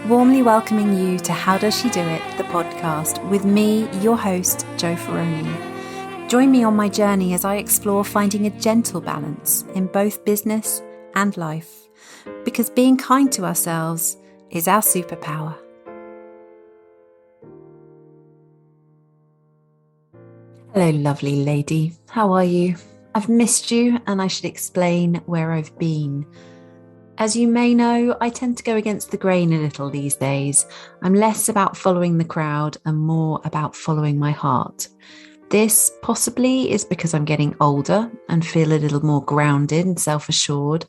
Warmly welcoming you to How Does She Do It, the podcast, with me, your host, Jo Ferroni. Join me on my journey as I explore finding a gentle balance in both business and life, because being kind to ourselves is our superpower. Hello, lovely lady. How are you? I've missed you, and I should explain where I've been. As you may know, I tend to go against the grain a little these days. I'm less about following the crowd and more about following my heart. This possibly is because I'm getting older and feel a little more grounded and self-assured,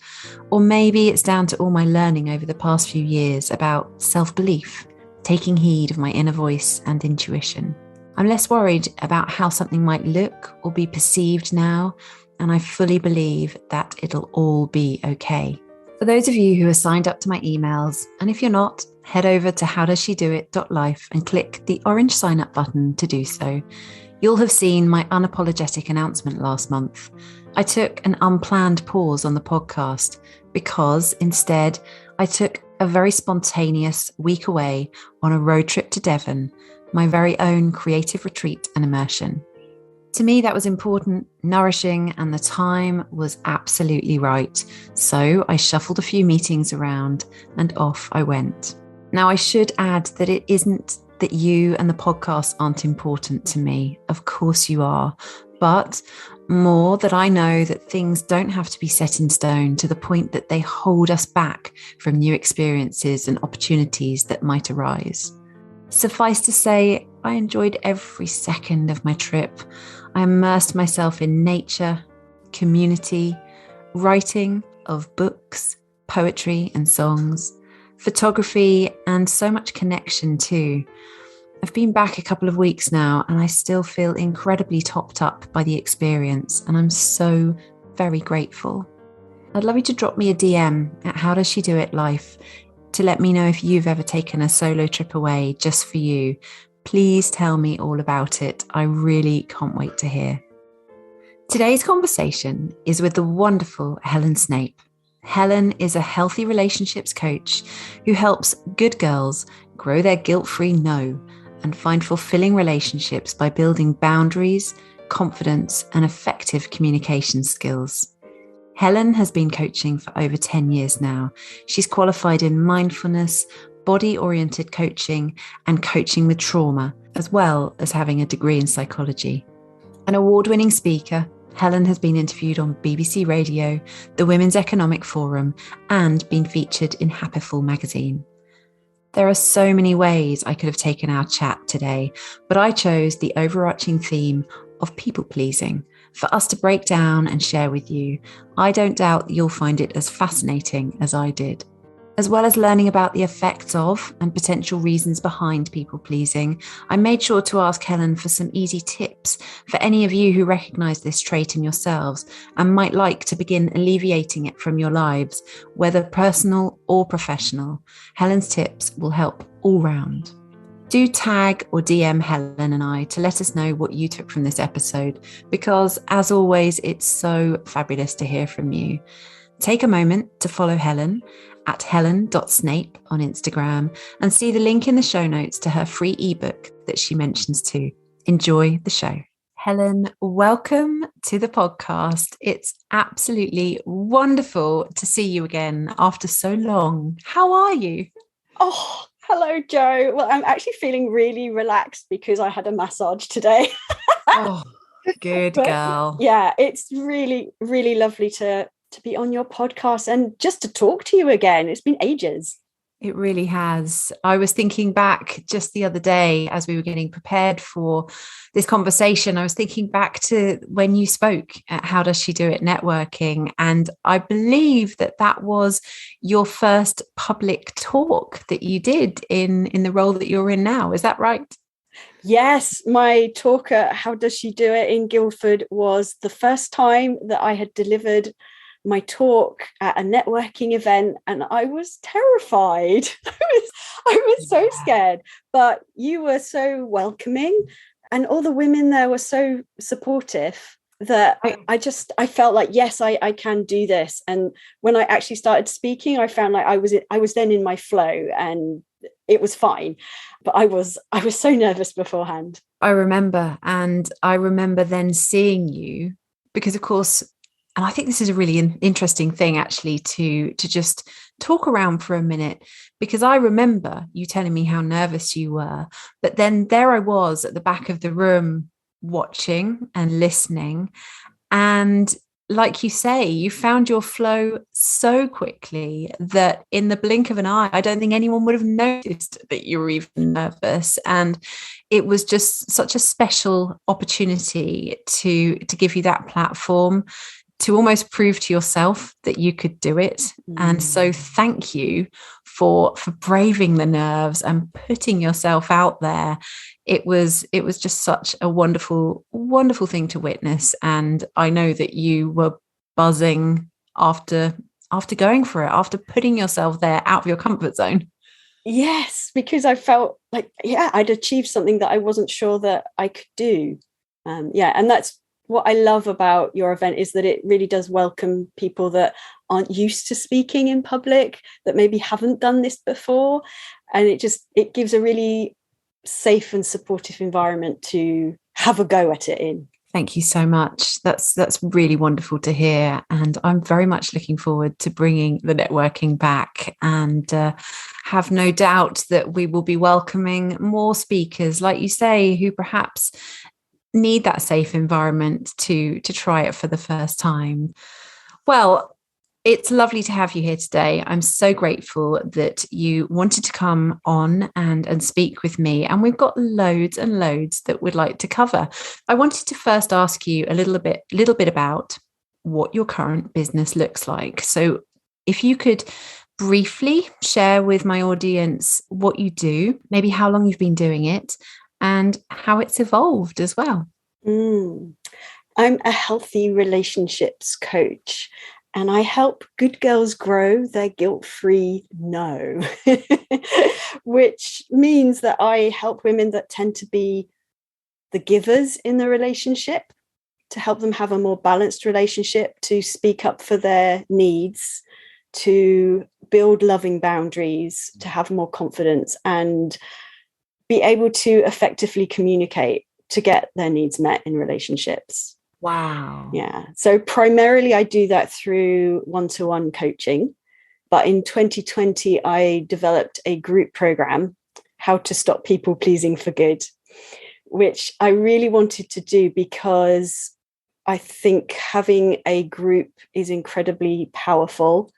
or maybe it's down to all my learning over the past few years about self-belief, taking heed of my inner voice and intuition. I'm less worried about how something might look or be perceived now, and I fully believe that it'll all be okay. For those of you who are signed up to my emails, and if you're not, head over to howdoesshedowit.life and click the orange sign up button to do so. You'll have seen my unapologetic announcement last month. I took an unplanned pause on the podcast because instead I took a very spontaneous week away on a road trip to Devon, my very own creative retreat and immersion. To me, that was important, nourishing, and the time was absolutely right. So I shuffled a few meetings around and off I went. Now, I should add that it isn't that you and the podcast aren't important to me. Of course you are. But more that I know that things don't have to be set in stone to the point that they hold us back from new experiences and opportunities that might arise. Suffice to say, I enjoyed every second of my trip. I immersed myself in nature, community, writing of books, poetry and songs, photography, and so much connection too. I've been back a couple of weeks now and I still feel incredibly topped up by the experience, and I'm so very grateful. I'd love you to drop me a DM at How Does She Do It Life to let me know if you've ever taken a solo trip away just for you. Please tell me all about it. I really can't wait to hear. Today's conversation is with the wonderful Helen Snape. Helen is a healthy relationships coach who helps good girls grow their guilt-free no and find fulfilling relationships by building boundaries, confidence, and effective communication skills. Helen has been coaching for over 10 years now. She's qualified in mindfulness, body-oriented coaching, and coaching with trauma, as well as having a degree in psychology. An award-winning speaker, Helen has been interviewed on BBC Radio, the Women's Economic Forum, and been featured in Happiful magazine. There are so many ways I could have taken our chat today, but I chose the overarching theme of people-pleasing for us to break down and share with you. I don't doubt you'll find it as fascinating as I did. As well as learning about the effects of and potential reasons behind people-pleasing, I made sure to ask Helen for some easy tips for any of you who recognise this trait in yourselves and might like to begin alleviating it from your lives, whether personal or professional. Helen's tips will help all round. Do tag or DM Helen and I to let us know what you took from this episode, because as always, it's so fabulous to hear from you. Take a moment to follow Helen at helen.snape on Instagram and see the link in the show notes to her free ebook that she mentions too. Enjoy the show. Helen, welcome to the podcast. It's absolutely wonderful to see you again after so long. How are you? Oh, hello, Jo. Well, I'm actually feeling really relaxed because I had a massage today. Oh, good girl. Yeah, it's really, really lovely to be on your podcast and just to talk to you again. It's been ages. It really has. I was thinking back just the other day as we were getting prepared for this conversation. I was thinking back to when you spoke at How Does She Do It Networking. And I believe that was your first public talk that you did in the role that you're in now. Is that right? Yes, my talk at How Does She Do It in Guildford was the first time that I had delivered my talk at a networking event, and I was terrified. I was so scared, but you were so welcoming and all the women there were so supportive that I felt like, yes, I can do this. And when I actually started speaking, I found like I was then in my flow, and it was fine. But I was so nervous beforehand. I remember, and I remember then seeing you, because of course, and I think this is a really interesting thing actually to just talk around for a minute, because I remember you telling me how nervous you were, but then there I was at the back of the room watching and listening, and like you say, you found your flow so quickly that in the blink of an eye, I don't think anyone would have noticed that you were even nervous. And it was just such a special opportunity to give you that platform to almost prove to yourself that you could do it. And so thank you for braving the nerves and putting yourself out there. It was just such a wonderful thing to witness, and I know that you were buzzing after going for it, after putting yourself there out of your comfort zone. Yes, because I felt like, I'd achieved something that I wasn't sure that I could do. And that's what I love about your event, is that it really does welcome people that aren't used to speaking in public, that maybe haven't done this before. And it gives a really safe and supportive environment to have a go at it in. Thank you so much. That's really wonderful to hear. And I'm very much looking forward to bringing the networking back, and have no doubt that we will be welcoming more speakers, like you say, who perhaps need that safe environment to try it for the first time. Well, it's lovely to have you here today. I'm so grateful that you wanted to come on and speak with me. And we've got loads and loads that we'd like to cover. I wanted to first ask you a little bit about what your current business looks like. So if you could briefly share with my audience what you do, maybe how long you've been doing it, and how it's evolved as well. I'm a healthy relationships coach, and I help good girls grow their guilt-free no, which means that I help women that tend to be the givers in the relationship, to help them have a more balanced relationship, to speak up for their needs, to build loving boundaries, to have more confidence, and be able to effectively communicate to get their needs met in relationships. Wow. Yeah. So primarily I do that through one-to-one coaching. But in 2020, I developed a group program, How to Stop People Pleasing for Good, which I really wanted to do because I think having a group is incredibly powerful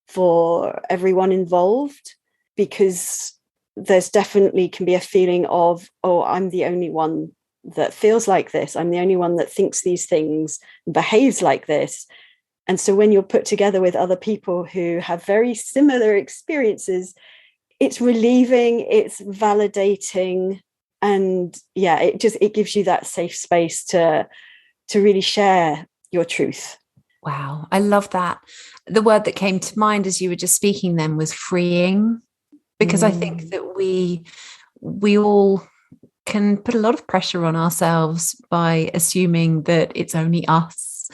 for everyone involved, because there's definitely can be a feeling of, oh, I'm the only one that feels like this. I'm the only one that thinks these things, behaves like this. And so when you're put together with other people who have very similar experiences, it's relieving, it's validating. And it gives you that safe space to really share your truth. Wow. I love that. The word that came to mind as you were just speaking then was freeing, because I think that we all can put a lot of pressure on ourselves by assuming that it's only us.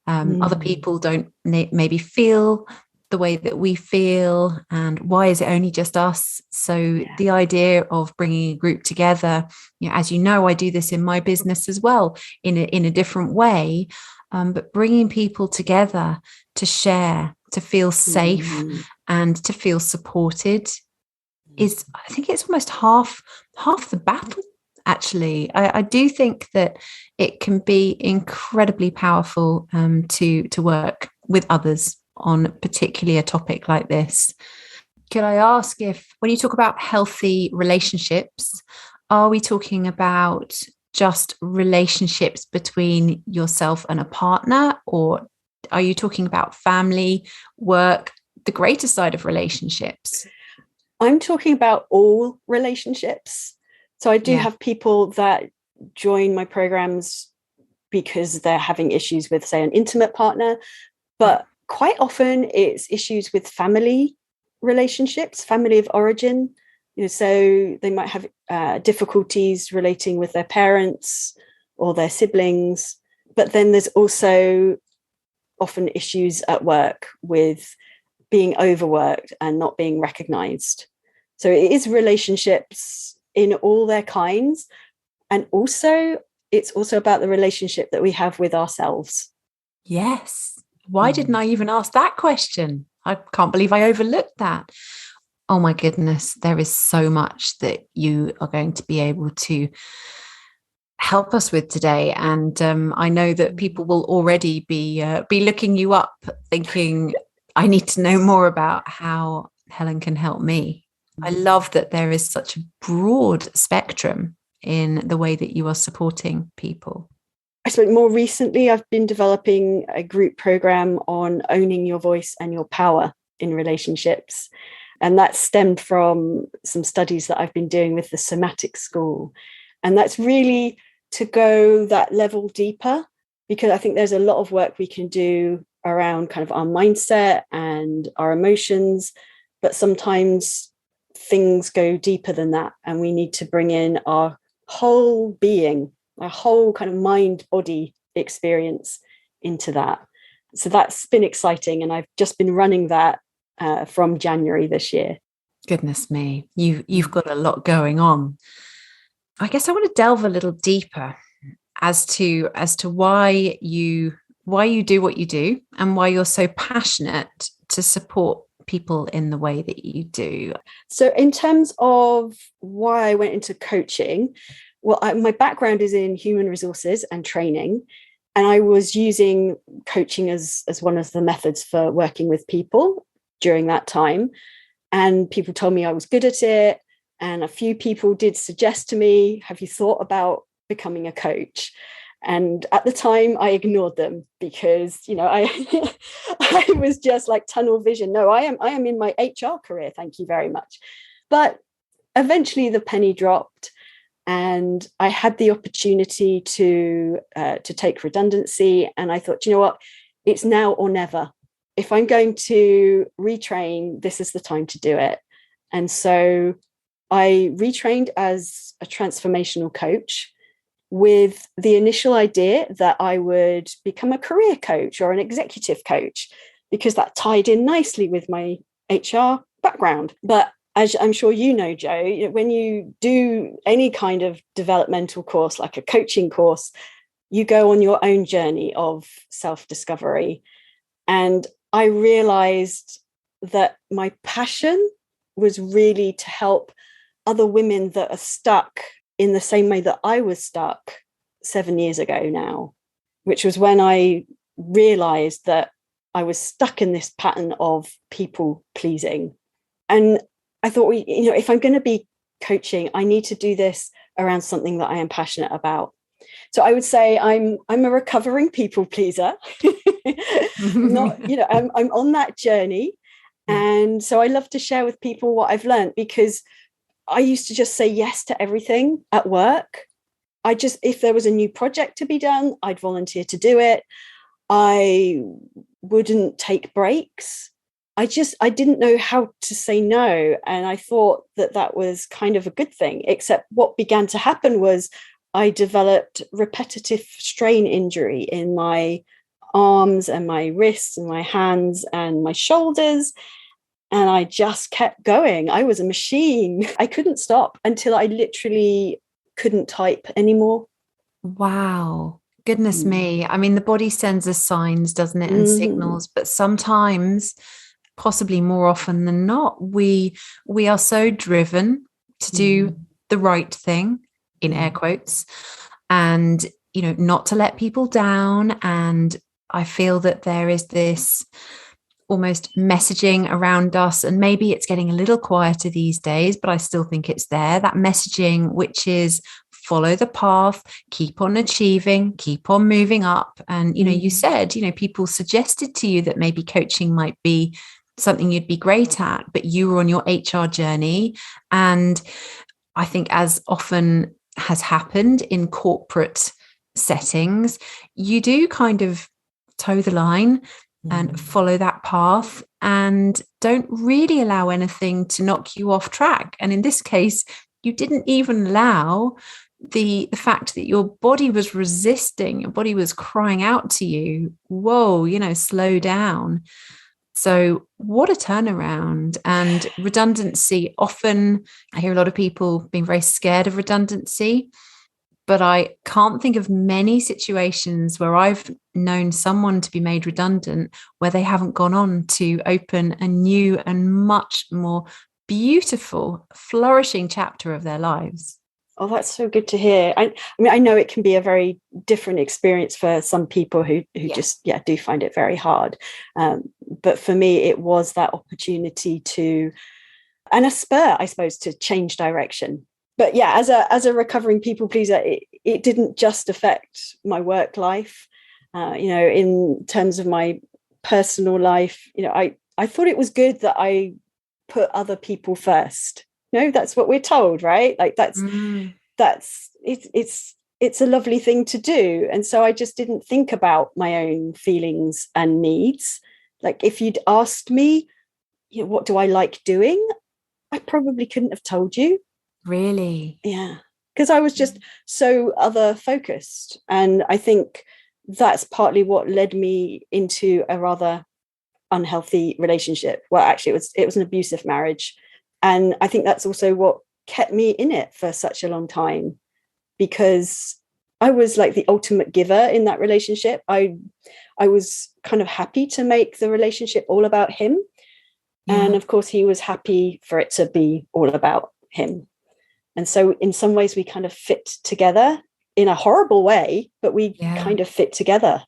Other people don't maybe feel the way that we feel, and why is it only just us? So the idea of bringing a group together, as you know, I do this in my business as well in a different way, but bringing people together to share, to feel safe and to feel supported is, I think it's almost half the battle. Actually, I do think that it can be incredibly powerful to work with others on particularly a topic like this. Could I ask if, when you talk about healthy relationships, are we talking about just relationships between yourself and a partner, or are you talking about family, work, the greater side of relationships? I'm talking about all relationships. So I do have people that join my programs because they're having issues with, say, an intimate partner, but quite often it's issues with family relationships, family of origin. So they might have difficulties relating with their parents or their siblings, but then there's also often issues at work with being overworked and not being recognized. So it is relationships in all their kinds. And also, it's also about the relationship that we have with ourselves. Yes. Why didn't I even ask that question? I can't believe I overlooked that. Oh my goodness, there is so much that you are going to be able to help us with today. And I know that people will already be looking you up, thinking, I need to know more about how Helen can help me. I love that there is such a broad spectrum in the way that you are supporting people. I suppose more recently, I've been developing a group program on owning your voice and your power in relationships. And that stemmed from some studies that I've been doing with the somatic school. And that's really to go that level deeper, because I think there's a lot of work we can do around kind of our mindset and our emotions. But sometimes things go deeper than that. And we need to bring in our whole being, our whole kind of mind body experience into that. So that's been exciting. And I've just been running that from January this year. Goodness me, you've got a lot going on. I guess I want to delve a little deeper as to why you do what you do and why you're so passionate to support people in the way that you do. So in terms of why I went into coaching, well, my background is in human resources and training, and I was using coaching as one of the methods for working with people during that time. And people told me I was good at it. And a few people did suggest to me, have you thought about becoming a coach? And at the time, I ignored them because, I I was just like tunnel vision. No, I am in my HR career. Thank you very much. But eventually the penny dropped, and I had the opportunity to take redundancy. And I thought, you know what, it's now or never. If I'm going to retrain, this is the time to do it. And so I retrained as a transformational coach with the initial idea that I would become a career coach or an executive coach, because that tied in nicely with my HR background. But as I'm sure you know, Joe, when you do any kind of developmental course, like a coaching course, you go on your own journey of self-discovery. And I realized that my passion was really to help other women that are stuck in the same way that I was stuck 7 years ago now, which was when I realized that I was stuck in this pattern of people pleasing. And I thought, if I'm going to be coaching, I need to do this around something that I am passionate about. So I would say I'm a recovering people pleaser. Not, I'm on that journey. And so I love to share with people what I've learned, because I used to just say yes to everything at work. If there was a new project to be done, I'd volunteer to do it. I wouldn't take breaks. I didn't know how to say no. And I thought that was kind of a good thing, except what began to happen was I developed repetitive strain injury in my arms and my wrists and my hands and my shoulders. And I just kept going. I was a machine. I couldn't stop until I literally couldn't type anymore. Wow. Goodness me. I mean, the body sends us signs, doesn't it? And signals, but sometimes, possibly more often than not, we are so driven to do the right thing, in air quotes, and, not to let people down. And I feel that there is this almost messaging around us, and maybe it's getting a little quieter these days, but I still think it's there, that messaging which is follow the path, keep on achieving, keep on moving up. And you said, people suggested to you that maybe coaching might be something you'd be great at, but you were on your HR journey. And I think, as often has happened in corporate settings, you do kind of toe the line and follow that path and don't really allow anything to knock you off track. And in this case, you didn't even allow the fact that your body was resisting, your body was crying out to you, whoa, slow down. So what a turnaround. And redundancy, often I hear a lot of people being very scared of redundancy, but I can't think of many situations where I've known someone to be made redundant where they haven't gone on to open a new and much more beautiful, flourishing chapter of their lives. Oh, that's so good to hear. I mean, I know it can be a very different experience for some people who just do find it very hard. But for me, it was that opportunity to, and a spur, I suppose, to change direction. But yeah, as a recovering people pleaser, it didn't just affect my work life. In terms of my personal life, I thought it was good that I put other people first. That's what we're told, right? Like that's it's a lovely thing to do. And so I just didn't think about my own feelings and needs. Like if you'd asked me, what do I like doing? I probably couldn't have told you. Really? Yeah. Because I was just so other focused. And I think that's partly what led me into a rather unhealthy relationship. Well, actually it was an abusive marriage. And I think that's also what kept me in it for such a long time, because I was like the ultimate giver in that relationship. I was kind of happy to make the relationship all about him. Yeah. And of course, he was happy for it to be all about him. And so in some ways, we kind of fit together in a horrible way, but we kind of fit together.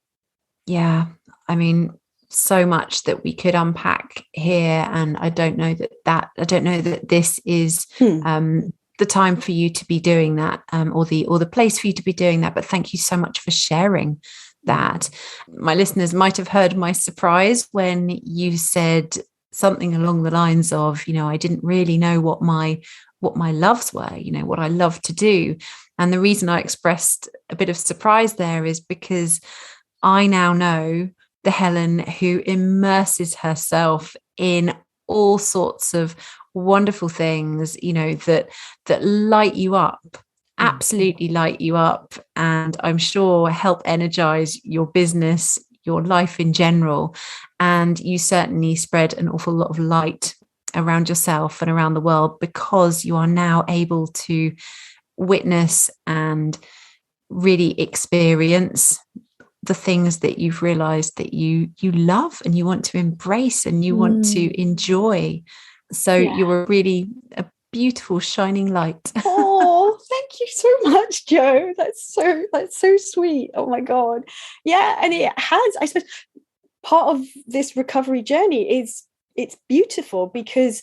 Yeah. I mean, so much that we could unpack here. And I don't know that this is the time for you to be doing that, or the place for you to be doing that. But thank you so much for sharing that. My listeners might have heard my surprise when you said something along the lines of, I didn't really know what my loves were, what I love to do. And the reason I expressed a bit of surprise there is because I now know the Helen who immerses herself in all sorts of wonderful things, that light you up, absolutely light you up, and I'm sure help energize your business, your life in general. And you certainly spread an awful lot of light around yourself and around the world, because you are now able to witness and really experience the things that you've realized that you love and you want to embrace and you want to enjoy. So you're really a beautiful shining light. Oh, thank you so much, Jo. That's so sweet. Oh my God. Yeah. And it has, I suppose, part of this recovery journey is it's beautiful because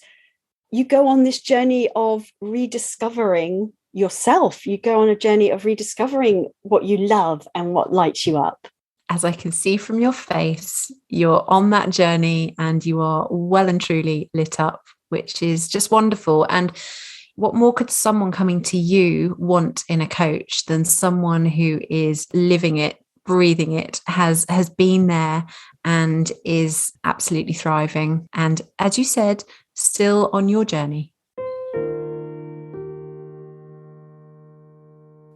you go on this journey of rediscovering yourself. You go on a journey of rediscovering what you love and what lights you up. As I can see from your face, you're on that journey and you are well and truly lit up, which is just wonderful. And what more could someone coming to you want in a coach than someone who is living it, breathing it, has been there and is absolutely thriving. And as you said, still on your journey.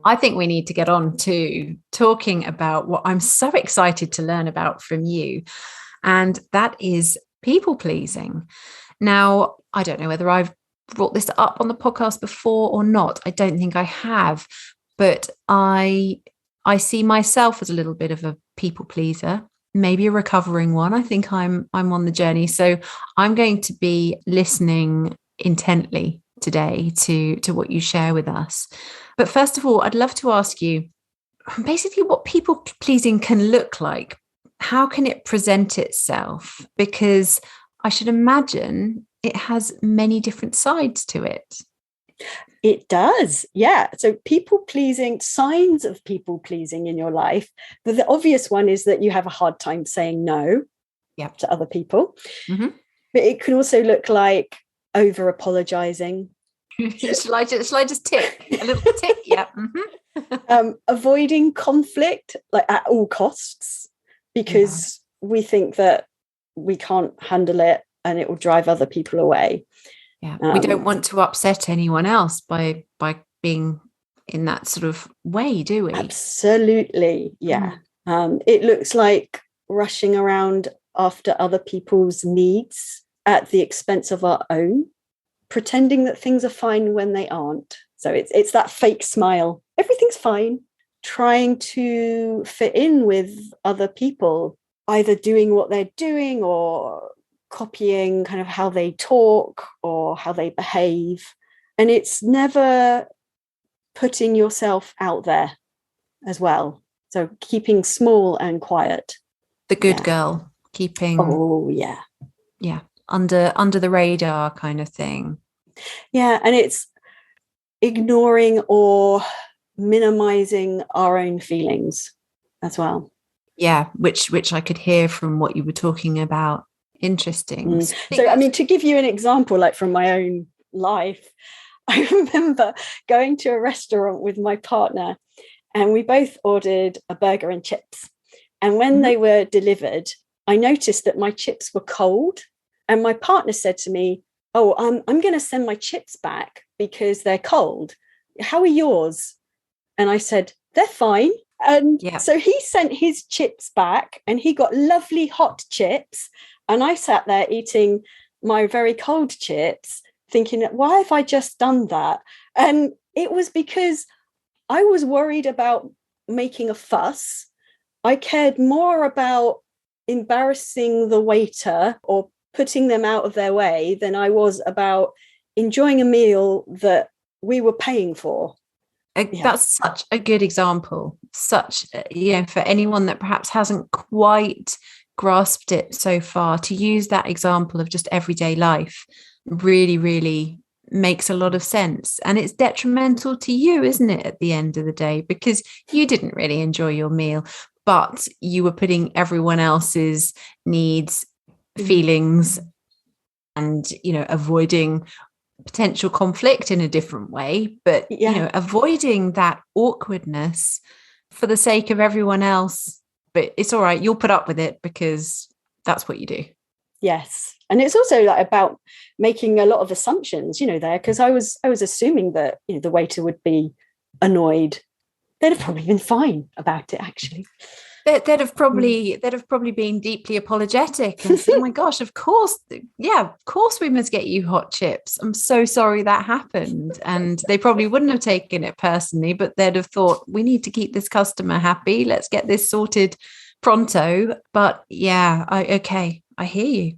I think we need to get on to talking about what I'm so excited to learn about from you. And that is people pleasing. Now, I don't know whether I've brought this up on the podcast before or not. I don't think I have, but I see myself as a little bit of a people pleaser, maybe a recovering one. I think I'm on the journey. So I'm going to be listening intently today to what you share with us. But first of all, I'd love to ask you basically what people pleasing can look like. How can it present itself? Because I should imagine it has many different sides to it. It does. Yeah. So people pleasing, signs of people pleasing in your life. The obvious one is that you have a hard time saying no to other people. Mm-hmm. But it can also look like over apologizing. Shall I just tick a little tick? Yeah. Mm-hmm. Avoiding conflict, like at all costs, because we think that we can't handle it and it will drive other people away. Yeah, we don't want to upset anyone else by being in that sort of way, do we? Absolutely, yeah. It looks like rushing around after other people's needs at the expense of our own, pretending that things are fine when they aren't. So it's that fake smile. Everything's fine. Trying to fit in with other people, either doing what they're doing or copying kind of how they talk or how they behave. And it's never putting yourself out there as well. So keeping small and quiet. The good girl, keeping under the radar kind of thing. Yeah, and it's ignoring or minimizing our own feelings as well. Yeah, which I could hear from what you were talking about. Interesting. So, I mean, to give you an example, like from my own life, I remember going to a restaurant with my partner and we both ordered a burger and chips. And when they were delivered, I noticed that my chips were cold. And my partner said to me, "Oh, I'm going to send my chips back because they're cold. How are yours?" And I said, "They're fine." And so he sent his chips back and he got lovely hot chips. And I sat there eating my very cold chips, thinking, why have I just done that? And it was because I was worried about making a fuss. I cared more about embarrassing the waiter or putting them out of their way than I was about enjoying a meal that we were paying for. That's such a good example. Such, for anyone that perhaps hasn't quite grasped it so far, to use that example of just everyday life really, really makes a lot of sense. And it's detrimental to you, isn't it, at the end of the day, because you didn't really enjoy your meal, but you were putting everyone else's needs, feelings, and, avoiding potential conflict in a different way, but avoiding that awkwardness for the sake of everyone else. But it's all right, you'll put up with it because that's what you do. Yes. And it's also like about making a lot of assumptions, there, because I was assuming that the waiter would be annoyed. They'd have probably been fine about it, actually. They'd have probably been deeply apologetic and said, "Oh my gosh, of course we must get you hot chips. I'm so sorry that happened." And they probably wouldn't have taken it personally, but they'd have thought, we need to keep this customer happy. Let's get this sorted pronto. But I hear you.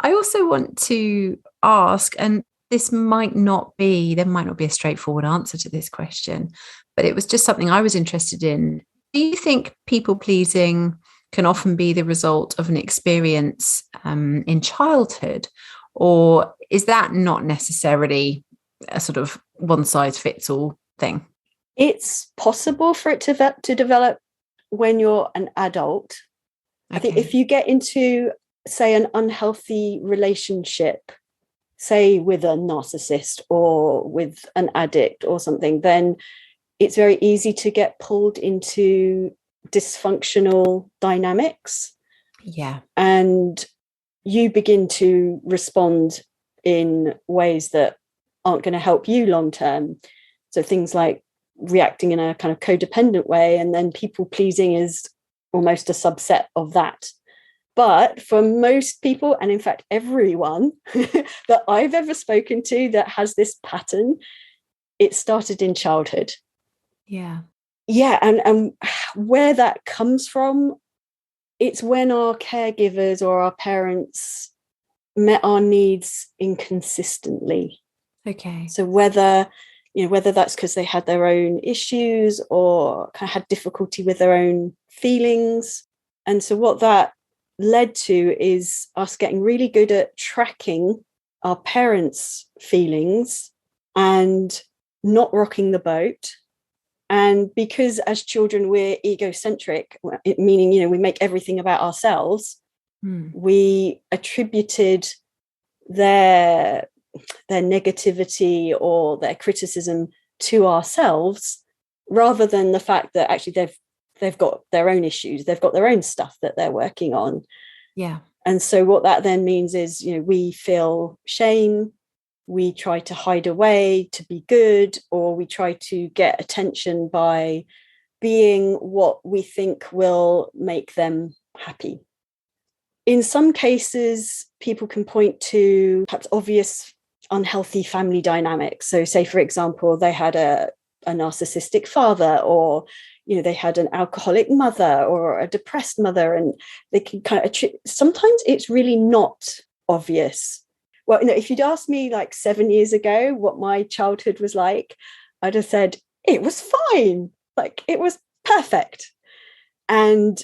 I also want to ask, and there might not be a straightforward answer to this question, but it was just something I was interested in. Do you think people pleasing can often be the result of an experience in childhood, or is that not necessarily a sort of one size fits all thing? It's possible for it to develop when you're an adult. Okay. I think if you get into, say, an unhealthy relationship, say with a narcissist or with an addict or something, then it's very easy to get pulled into dysfunctional dynamics. Yeah. And you begin to respond in ways that aren't going to help you long term. So things like reacting in a kind of codependent way, and then people pleasing is almost a subset of that. But for most people, and in fact everyone that I've ever spoken to that has this pattern, it started in childhood. Yeah, and where that comes from, it's when our caregivers or our parents met our needs inconsistently. Okay. So whether that's because they had their own issues or kind of had difficulty with their own feelings. And so what that led to is us getting really good at tracking our parents' feelings and not rocking the boat. And because as children, we're egocentric, meaning, we make everything about ourselves, we attributed their negativity or their criticism to ourselves, rather than the fact that actually they've got their own issues, they've got their own stuff that they're working on. Yeah. And so what that then means is, we feel shame, we try to hide away to be good, or we try to get attention by being what we think will make them happy. in some cases, people can point to perhaps obvious unhealthy family dynamics. So say, for example, they had a narcissistic father, or they had an alcoholic mother or a depressed mother, and they can kind of sometimes it's really not obvious. Well, if you'd asked me like 7 years ago what my childhood was like, I'd have said it was fine, like it was perfect. And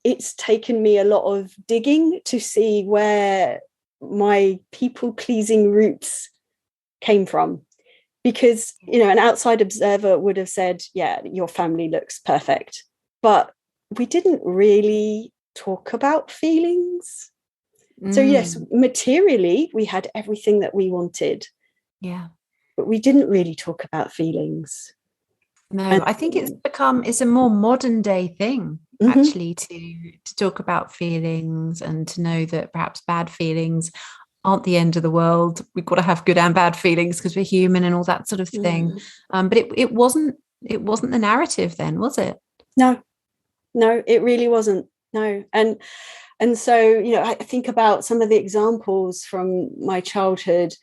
it's taken me a lot of digging to see where my people-pleasing roots came from. Because, an outside observer would have said, yeah, your family looks perfect. But we didn't really talk about feelings. So yes, materially, we had everything that we wanted. Yeah. But we didn't really talk about feelings. No, I think it's a more modern day thing, actually, to talk about feelings and to know that perhaps bad feelings aren't the end of the world. We've got to have good and bad feelings because we're human and all that sort of thing. But it wasn't the narrative then, was it? No, it really wasn't. No. And so, I think about some of the examples from my childhood.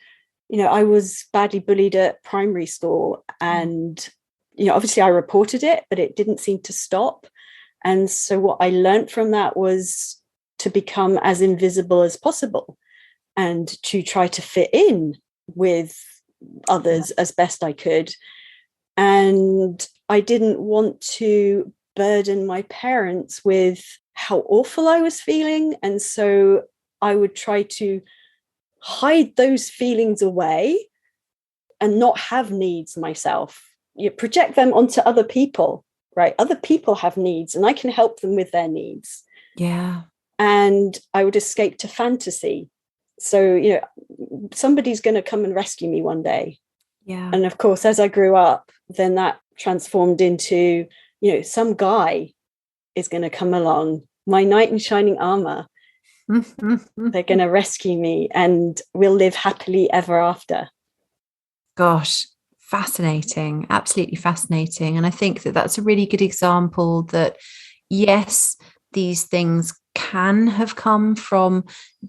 I was badly bullied at primary school, and obviously I reported it, but it didn't seem to stop. And so what I learned from that was to become as invisible as possible and to try to fit in with others as best I could. And I didn't want to burden my parents with how awful I was feeling. And so I would try to hide those feelings away and not have needs myself. You project them onto other people, right? Other people have needs and I can help them with their needs. Yeah. And I would escape to fantasy. So, somebody's going to come and rescue me one day. Yeah. And of course, as I grew up, then that transformed into, some guy is going to come along, my knight in shining armor. They're going to rescue me and we'll live happily ever after. Gosh, fascinating. Absolutely fascinating. And I think that that's a really good example that, yes, these things can have come from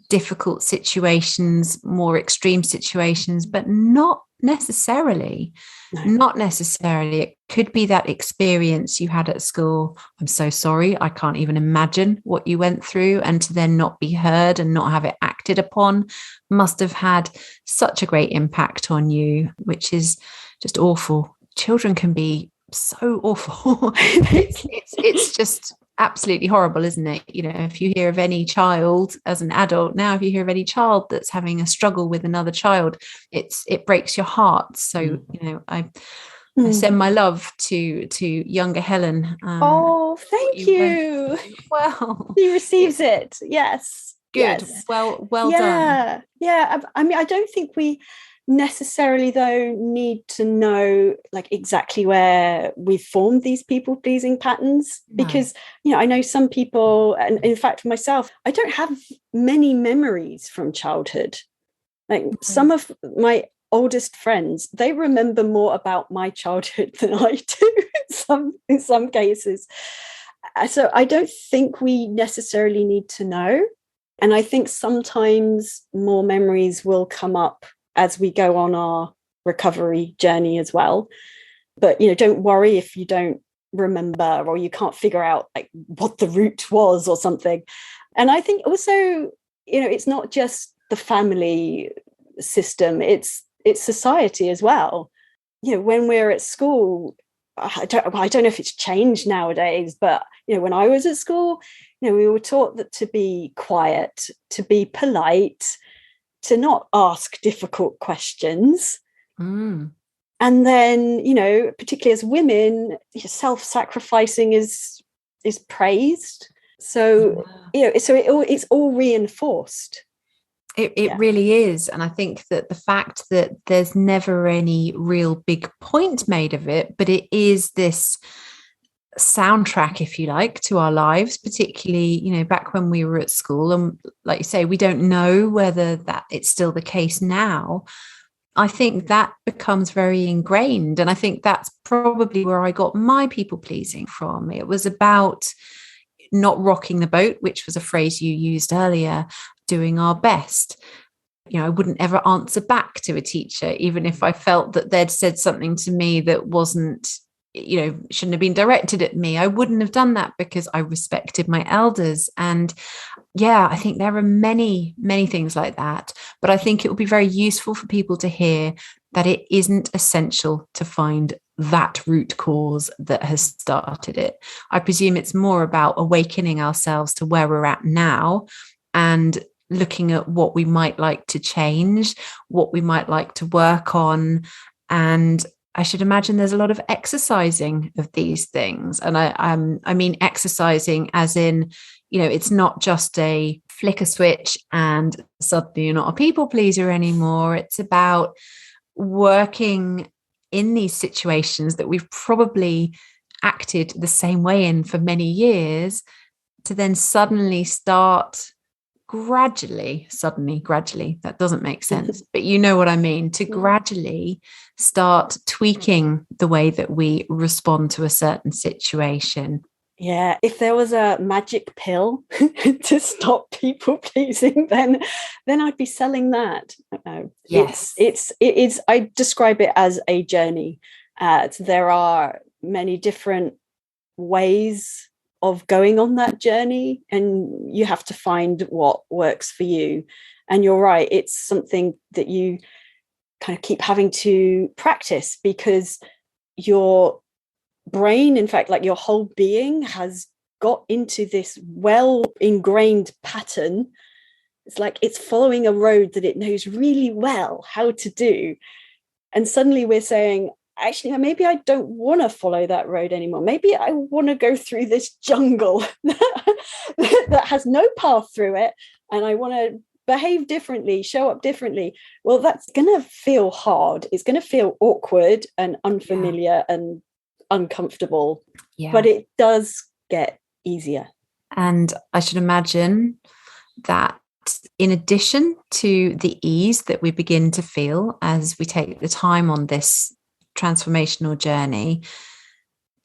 difficult situations, more extreme situations, but not necessarily. No. Not necessarily. It could be that experience you had at school. I'm so sorry. I can't even imagine what you went through, and to then not be heard and not have it acted upon must have had such a great impact on you, which is just awful. Children can be so awful. it's just absolutely horrible, isn't it? If you hear of any child as an adult now, if you hear of any child that's having a struggle with another child, it breaks your heart. So I send my love to younger Helen. Thank you. Well, he receives it. Yes. Good. Yes. Well done. Yeah. I mean, I don't think we necessarily though need to know like exactly where we formed these people pleasing patterns, because I know some people, and in fact myself, I don't have many memories from childhood. Like some of my oldest friends, they remember more about my childhood than I do in some cases. So I don't think we necessarily need to know. And I think sometimes more memories will come up as we go on our recovery journey as well. But, don't worry if you don't remember or you can't figure out like what the root was or something. And I think also, it's not just the family system, it's society as well. When we're at school, I don't know if it's changed nowadays, but, when I was at school, we were taught that to be quiet, to be polite, to not ask difficult questions. And then, particularly as women, self-sacrificing is praised. So, it's all reinforced. It really is. And I think that the fact that there's never any real big point made of it, but it is this soundtrack, if you like, to our lives, particularly back when we were at school. And like you say, we don't know whether that it's still the case now. I think that becomes very ingrained, and I think that's probably where I got my people pleasing from. It was about not rocking the boat, which was a phrase you used earlier, doing our best. I wouldn't ever answer back to a teacher, even if I felt that they'd said something to me that wasn't, shouldn't have been directed at me. I wouldn't have done that because I respected my elders. And yeah, I think there are many, many things like that. But I think it would be very useful for people to hear that it isn't essential to find that root cause that has started it. I presume it's more about awakening ourselves to where we're at now and looking at what we might like to change, what we might like to work on. And I should imagine there's a lot of exercising of these things. And I mean exercising as in, it's not just a flick a switch and suddenly you're not a people pleaser anymore. It's about working in these situations that we've probably acted the same way in for many years, to then suddenly start gradually, that doesn't make sense, but you know what I mean, to gradually start tweaking the way that we respond to a certain situation. Yeah, if there was a magic pill to stop people pleasing, then I'd be selling that. Yes, it is. I describe it as a journey. There are many different ways of going on that journey, and you have to find what works for you. And you're right, it's something that you kind of keep having to practice, because your brain, in fact, like your whole being, has got into this well ingrained pattern. It's like it's following a road that it knows really well how to do, and suddenly we're saying, actually, maybe I don't want to follow that road anymore. Maybe I want to go through this jungle that has no path through it, and I want to behave differently, show up differently. Well, that's going to feel hard. It's going to feel awkward and unfamiliar and uncomfortable, but it does get easier. And I should imagine that in addition to the ease that we begin to feel as we take the time on this transformational journey,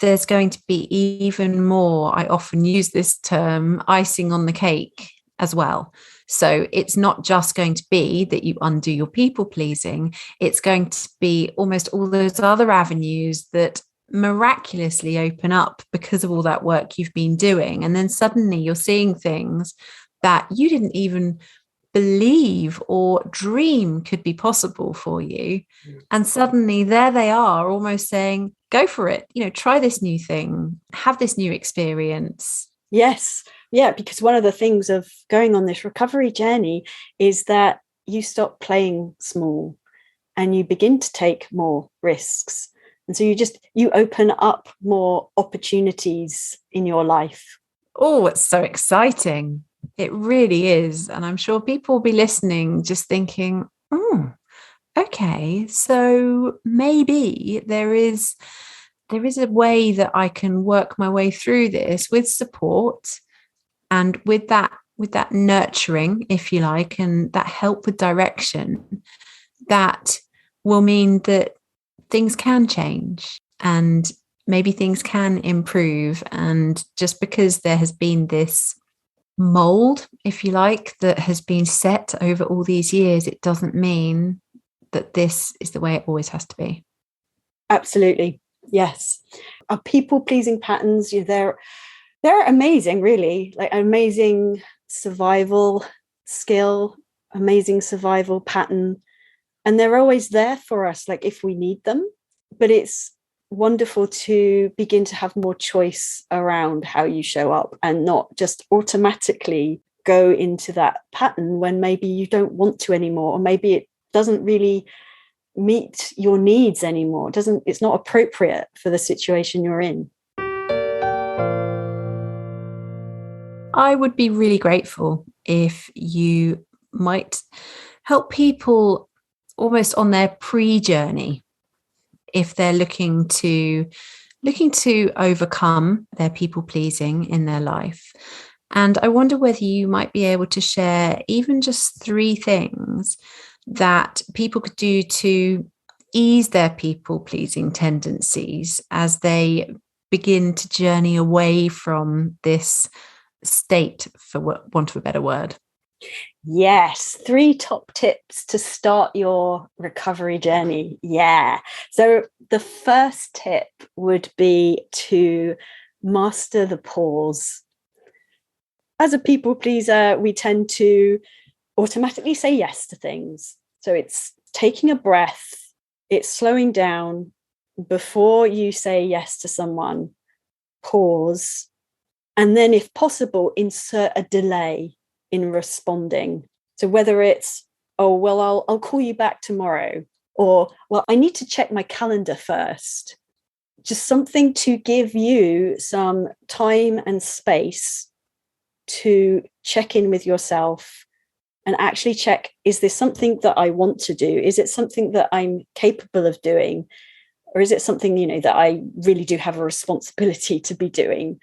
there's going to be even more, I often use this term, icing on the cake as well. So it's not just going to be that you undo your people pleasing, it's going to be almost all those other avenues that miraculously open up because of all that work you've been doing. And then suddenly you're seeing things that you didn't even believe or dream could be possible for you. And suddenly there they are, almost saying, go for it, try this new thing, have this new experience. Yes. Yeah, because one of the things of going on this recovery journey is that you stop playing small and you begin to take more risks. And so you open up more opportunities in your life. Oh, it's so exciting. It really is. And I'm sure people will be listening just thinking, okay, so maybe there is a way that I can work my way through this with support and with that nurturing, if you like, and that help with direction, that will mean that things can change and maybe things can improve. And just because there has been this mold, if you like, that has been set over all these years, it doesn't mean that this is the way it always has to be. Absolutely. Yes. Our people-pleasing patterns, they're amazing, really, like amazing survival skill, amazing survival pattern. And they're always there for us, like if we need them. But it's wonderful to begin to have more choice around how you show up and not just automatically go into that pattern when maybe you don't want to anymore, or maybe it doesn't really meet your needs anymore. It's not appropriate for the situation you're in. I would be really grateful if you might help people almost on their pre-journey, if they're looking to overcome their people pleasing in their life. And I wonder whether you might be able to share even just 3 things that people could do to ease their people pleasing tendencies as they begin to journey away from this state, for want of a better word. Yes, 3 top tips to start your recovery journey. Yeah. So the first tip would be to master the pause. As a people pleaser, we tend to automatically say yes to things. So it's taking a breath, it's slowing down before you say yes to someone, pause, and then if possible, insert a delay in responding. So whether it's, oh, well, I'll call you back tomorrow, or, well, I need to check my calendar first. Just something to give you some time and space to check in with yourself and actually check, is this something that I want to do? Is it something that I'm capable of doing? Or is it something, that I really do have a responsibility to be doing?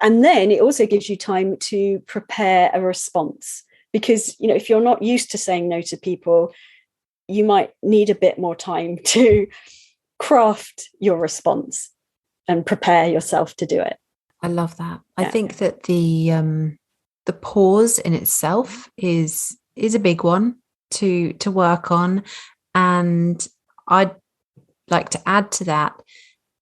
And then it also gives you time to prepare a response, because, if you're not used to saying no to people, you might need a bit more time to craft your response and prepare yourself to do it. I love that. I think that the pause in itself is a big one to work on. And I'd like to add to that,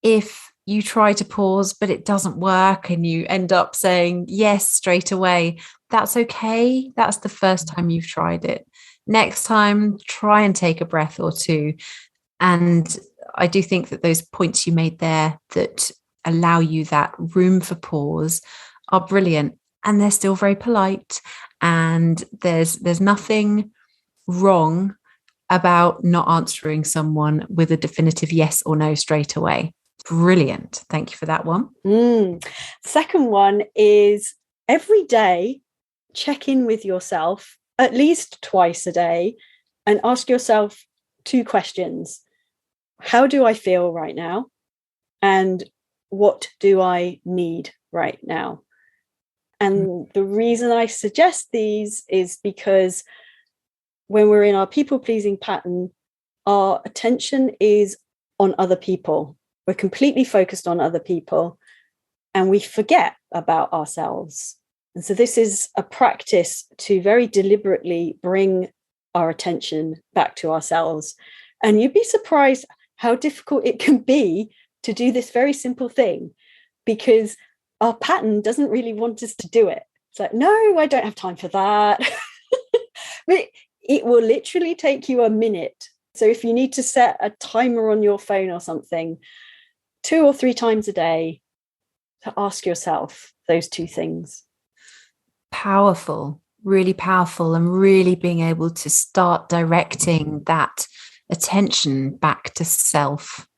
if you try to pause but it doesn't work and you end up saying yes straight away, that's okay. That's the first time you've tried it. Next time, try and take a breath or two. And I do think that those points you made there that allow you that room for pause are brilliant. And they're still very polite. And there's nothing wrong about not answering someone with a definitive yes or no straight away. Brilliant. Thank you for that one. Second one is, every day, check in with yourself at least twice a day and ask yourself 2 questions. How do I feel right now? And what do I need right now? And the reason I suggest these is because when we're in our people-pleasing pattern, our attention is on other people. We're completely focused on other people and we forget about ourselves. And so this is a practice to very deliberately bring our attention back to ourselves. And you'd be surprised how difficult it can be to do this very simple thing, because our pattern doesn't really want us to do it. It's like, no, I don't have time for that. But it will literally take you a minute. So if you need to set a timer on your phone or something, 2 or 3 times a day, to ask yourself those 2 things. Powerful, really powerful, and really being able to start directing that attention back to self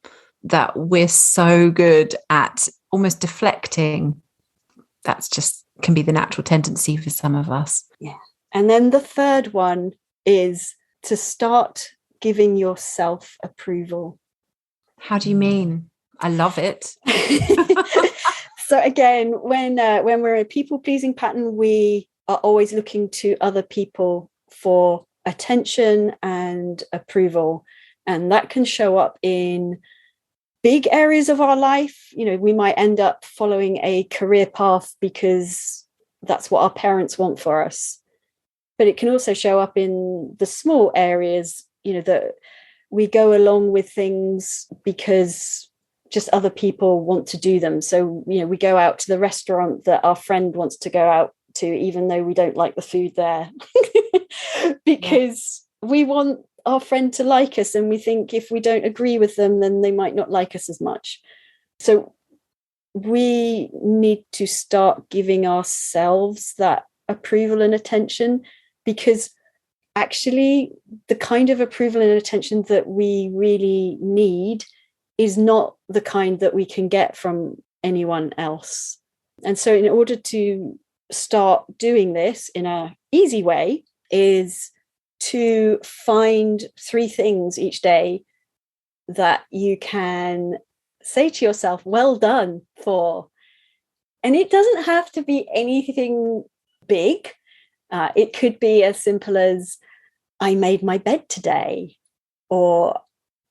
that we're so good at almost deflecting. That's just can be the natural tendency for some of us. Yeah. And then the third one is to start giving yourself approval. How do you mean? I love it. So again, when we're in a people-pleasing pattern, we are always looking to other people for attention and approval. And that can show up in big areas of our life. We might end up following a career path because that's what our parents want for us. But it can also show up in the small areas, that we go along with things because just other people want to do them. So, we go out to the restaurant that our friend wants to go out to, even though we don't like the food there, because we want our friend to like us. And we think if we don't agree with them, then they might not like us as much. So we need to start giving ourselves that approval and attention, because actually the kind of approval and attention that we really need is not the kind that we can get from anyone else. And so in order to start doing this in an easy way is to find 3 things each day that you can say to yourself, well done for. And it doesn't have to be anything big. It could be as simple as, I made my bed today, or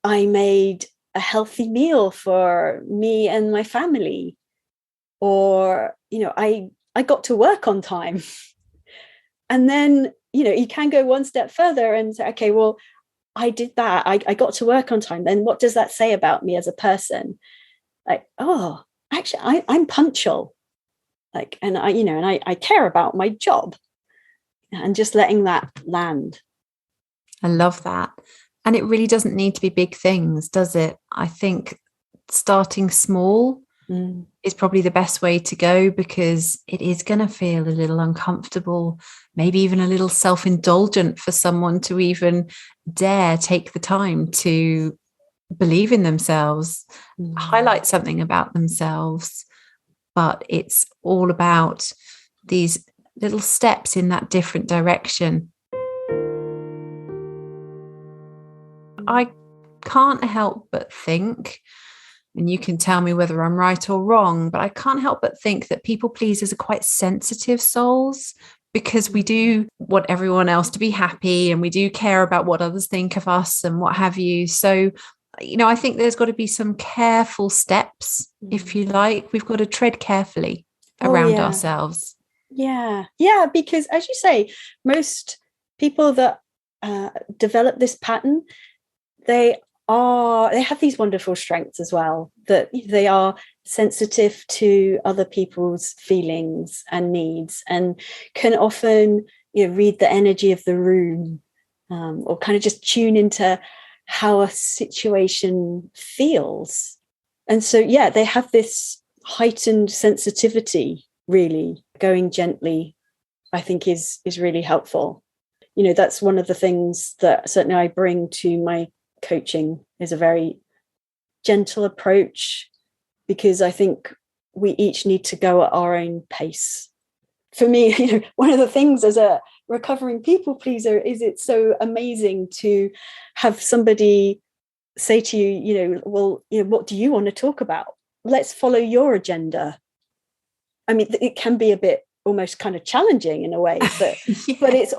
I made a healthy meal for me and my family, or I I got to work on time. And then, you can go one step further and say, okay, well, I did that. I got to work on time. Then what does that say about me as a person? Like, oh, actually, I'm punctual. Like, and I care about my job, and just letting that land. I love that. And it really doesn't need to be big things, does it? I think starting small is probably the best way to go, because it is going to feel a little uncomfortable, maybe even a little self-indulgent for someone to even dare take the time to believe in themselves, highlight something about themselves. But it's all about these little steps in that different direction. I can't help but think, and you can tell me whether I'm right or wrong, but I can't help but think that people pleasers are quite sensitive souls, because we do want everyone else to be happy, and we do care about what others think of us and what have you. So, I think there's got to be some careful steps, if you like. We've got to tread carefully around ourselves. Yeah, because as you say, most people that develop this pattern, they have these wonderful strengths as well, that they are sensitive to other people's feelings and needs, and can often read the energy of the room, or kind of just tune into how a situation feels. And so they have this heightened sensitivity. Really going gently, I think, is really helpful. That's one of the things that certainly I bring to my coaching, is a very gentle approach, because I think we each need to go at our own pace. For me, one of the things as a recovering people pleaser is it's so amazing to have somebody say to you, well, what do you want to talk about? Let's follow your agenda. I mean, it can be a bit almost kind of challenging in a way, but but it's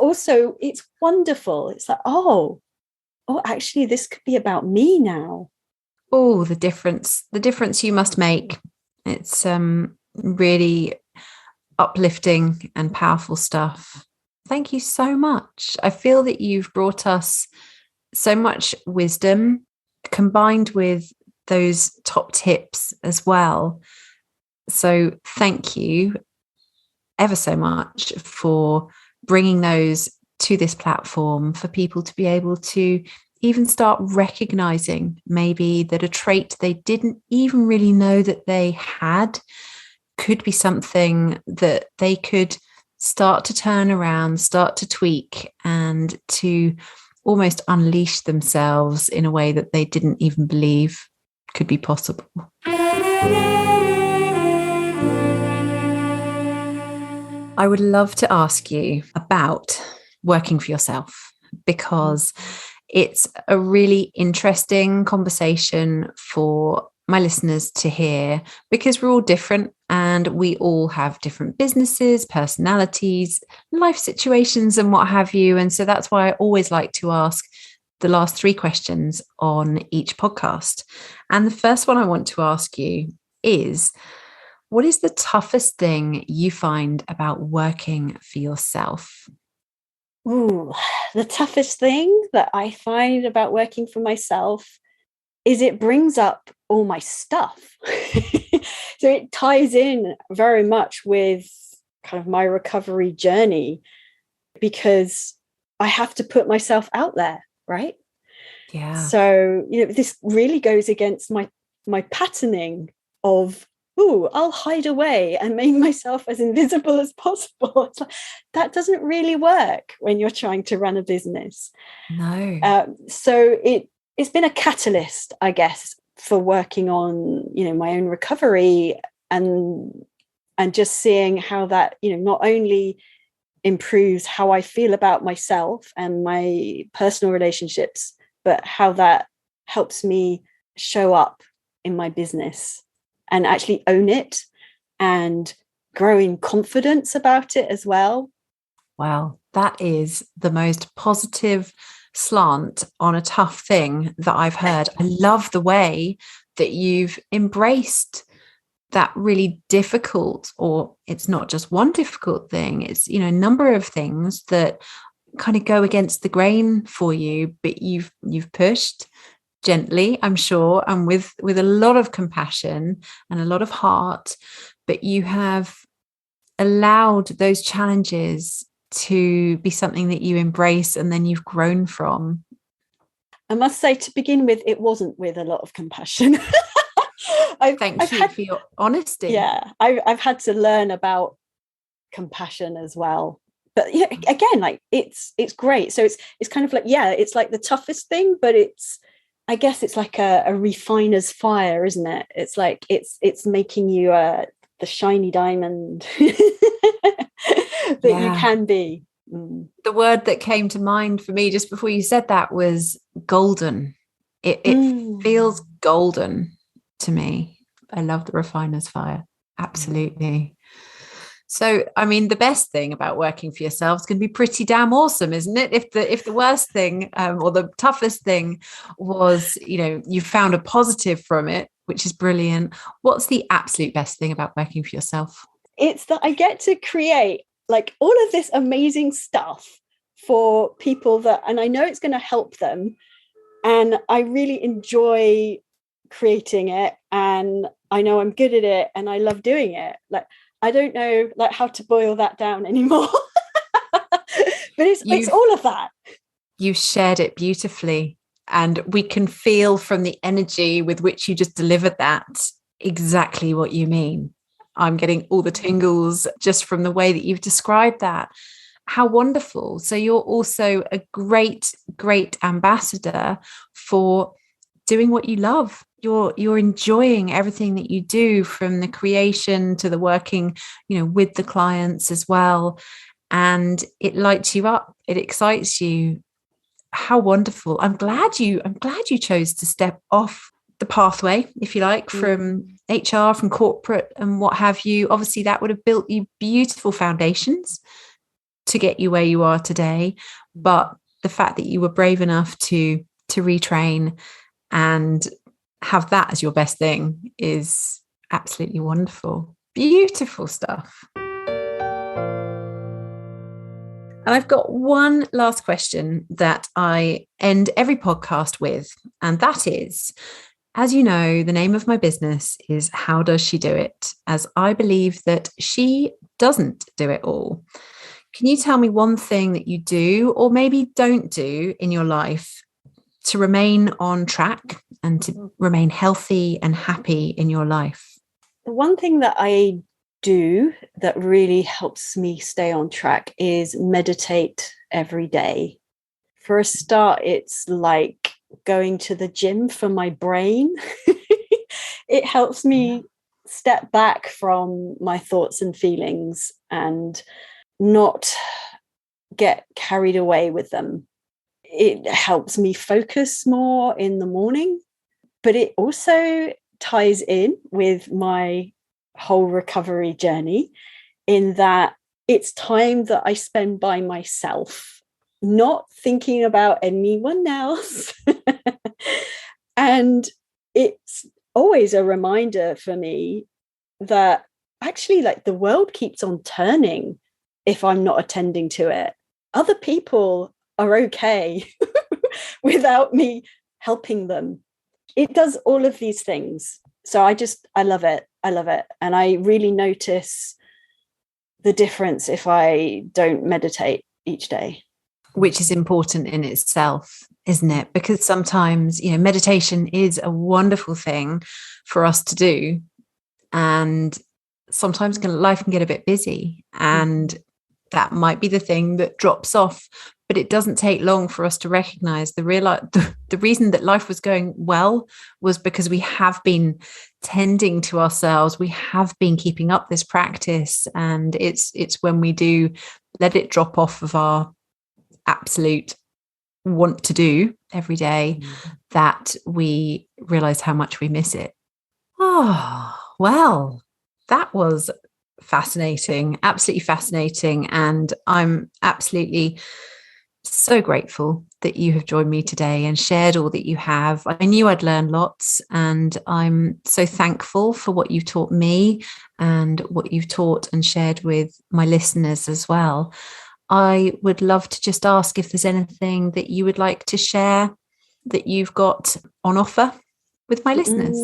wonderful. It's like, oh, actually, this could be about me now. Oh, the difference you must make. It's really uplifting and powerful stuff. Thank you so much. I feel that you've brought us so much wisdom, combined with those top tips as well. So thank you ever so much for bringing those to this platform, for people to be able to even start recognizing maybe that a trait they didn't even really know that they had could be something that they could start to turn around, start to tweak, and to almost unleash themselves in a way that they didn't even believe could be possible. I would love to ask you about working for yourself, because it's a really interesting conversation for my listeners to hear, because we're all different and we all have different businesses, personalities, life situations and what have you. And so that's why I always like to ask the last 3 questions on each podcast. And the first one I want to ask you is, what is the toughest thing you find about working for yourself? Ooh, the toughest thing that I find about working for myself is it brings up all my stuff. So it ties in very much with kind of my recovery journey, because I have to put myself out there, right? Yeah. So, this really goes against my patterning of, I'll hide away and make myself as invisible as possible. It's like, that doesn't really work when you're trying to run a business. No. So it's been a catalyst, I guess, for working on, my own recovery, and just seeing how that, not only improves how I feel about myself and my personal relationships, but how that helps me show up in my business and actually own it and grow in confidence about it as well. Wow, that is the most positive slant on a tough thing that I've heard. I love the way that you've embraced that really difficult, or it's not just one difficult thing, it's, you know, a number of things that kind of go against the grain for you, but you've pushed gently, I'm sure, and with a lot of compassion and a lot of heart, but you have allowed those challenges to be something that you embrace and then you've grown from. I must say, to begin with, it wasn't with a lot of compassion. Thank you for your honesty. Yeah, I've had to learn about compassion as well. But yeah, again, like it's great. So it's kind of like, yeah, it's like the toughest thing, but I guess it's like a refiner's fire, isn't it? It's like it's making you the shiny diamond that you can be. The word that came to mind for me just before you said that was golden. It feels golden to me. I love the refiner's fire. Absolutely. So, I mean, the best thing about working for yourself is going to be pretty damn awesome, isn't it? If the worst thing or the toughest thing was, you know, you found a positive from it, which is brilliant. What's the absolute best thing about working for yourself? It's that I get to create like all of this amazing stuff for people that, and I know it's going to help them. And I really enjoy creating it, and I know I'm good at it, and I love doing it. Like, I don't know like how to boil that down anymore. But it's all of that. You shared it beautifully, and we can feel from the energy with which you just delivered that exactly what you mean. I'm getting all the tingles just from the way that you've described that. How wonderful. So you're also a great, great ambassador for doing what you love. You're enjoying everything that you do, from the creation to the working, you know, with the clients as well. And it lights you up. It excites you. How wonderful. I'm glad you chose to step off the pathway, if you like, from HR, from corporate and what have you. Obviously, that would have built you beautiful foundations to get you where you are today. But the fact that you were brave enough to retrain and have that as your best thing is absolutely wonderful. Beautiful stuff. And I've got one last question that I end every podcast with, and that is, as you know, the name of my business is How Does She Do It? As I believe that she doesn't do it all. Can you tell me one thing that you do or maybe don't do in your life to remain on track and to remain healthy and happy in your life? The one thing that I do that really helps me stay on track is meditate every day. For a start, it's like going to the gym for my brain. It helps me step back from my thoughts and feelings and not get carried away with them. It helps me focus more in the morning, but it also ties in with my whole recovery journey, in that it's time that I spend by myself, not thinking about anyone else. And it's always a reminder for me that actually, like, the world keeps on turning if I'm not attending to it. Other people are okay without me helping them. It does all of these things. So I love it. I love it. And I really notice the difference if I don't meditate each day. Which is important in itself, isn't it? Because sometimes, you know, meditation is a wonderful thing for us to do. And sometimes life can get a bit busy, and that might be the thing that drops off. But it doesn't take long for us to recognize the reason that life was going well was because we have been tending to ourselves. We have been keeping up this practice. And it's when we do let it drop off of our absolute want to do every day that we realize how much we miss it. Oh, well, that was fascinating, absolutely fascinating. And I'm absolutely So grateful that you have joined me today and shared all that you have. I knew I'd learn lots, and I'm so thankful for what you've taught me and what you've taught and shared with my listeners as well. I would love to just ask if there's anything that you would like to share that you've got on offer with my listeners.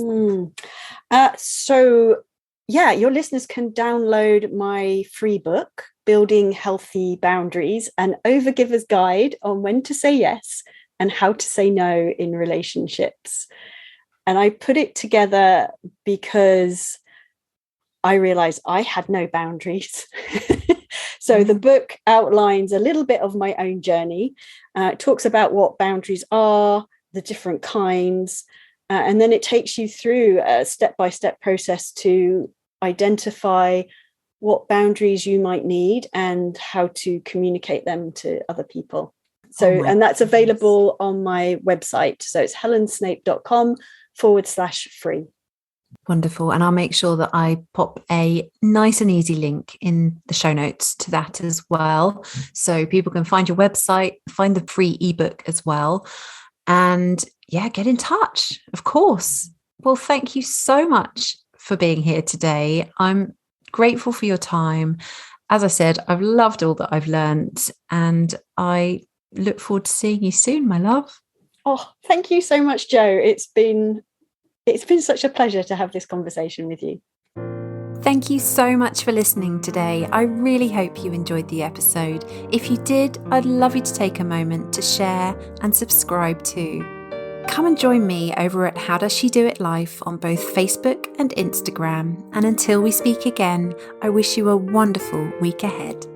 Your listeners can download my free book, Building Healthy Boundaries, an overgiver's guide on when to say yes and how to say no in relationships. And I put it together because I realized I had no boundaries. So the book outlines a little bit of my own journey. It talks about what boundaries are, the different kinds, and then it takes you through a step-by-step process to identify what boundaries you might need and how to communicate them to other people. So, and that's available on my website. So it's helensnape.com/free. Wonderful. And I'll make sure that I pop a nice and easy link in the show notes to that as well. So people can find your website, find the free ebook as well. And get in touch, of course. Well, thank you so much for being here today. I'm grateful for your time. As I said, I've loved all that I've learned, and I look forward to seeing you soon, my love. Oh, thank you so much, Jo. It's been such a pleasure to have this conversation with you. Thank you so much for listening today. I really hope you enjoyed the episode. If you did, I'd love you to take a moment to share and subscribe too. Come and join me over at How Does She Do It Life on both Facebook and Instagram. And until we speak again, I wish you a wonderful week ahead.